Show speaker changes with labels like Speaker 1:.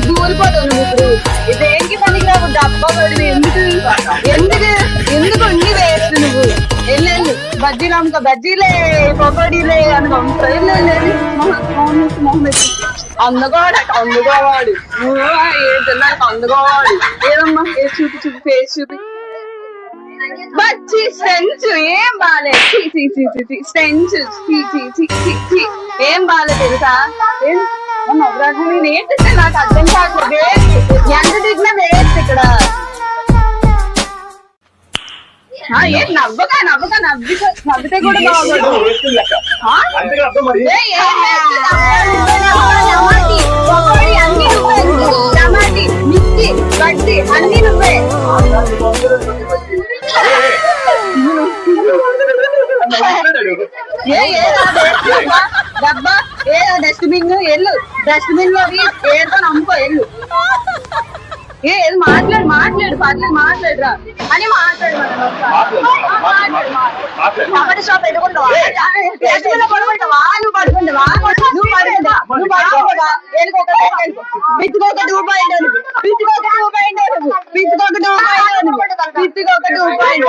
Speaker 1: దూరిపోతావు నువ్వు. ఇదేంటి పనికి రావు డబ్బా పడి ఎందుకు ఎందుకు ఎందుకు ఉండి వేస్ట్ నువ్వు. వెళ్ళండి బజ్జీలు అమ్ముకో, బజ్జీలే పకోడీలే అనుకో. అందుకోవాడు అందుకోవాడు ఏ తిన్నాక అందుకోవాడు. ఏదమ్మా ఏ చూపి చూపి ఫేస్ చూపి. బజ్జీ సెన్స్ ఏం బాలే, సెన్స్ ఏం బాలే తెలుసా. నేను ఏంటంటే నాకు అర్థం కావట్లేదు. ఎంత తిట్టినా వేస్ట్ ఇక్కడ. ఏం నవ్వక నవ్వక నవ్వితే కూడా బాగోదు. అన్ని నువ్వే, టమాటీ మిర్చి బజ్జీ అన్ని నువ్వే. డబ్బా ఏ డస్ట్బిన్ ఎల్లు, డస్ట్బిన్ లో ఏదో నమ్ముకో ఎల్లు. ఏది మాట్లాడు మాట్లాడు పర్లేదు మాట్లాడురా అని మాట్లాడు. టమాటా షాప్ ఎదుగుంటావా, పడుకుంటావా, నువ్వు పడుకుంటావా, నువ్వు పడుకుంటా నువ్వు పడుకుంటావా. పిచ్చుకోక రూపాయి పిచ్చుకోక రూపాయి పిచ్చుకోక రూపాయి పిచ్చుకోక రూపాయి.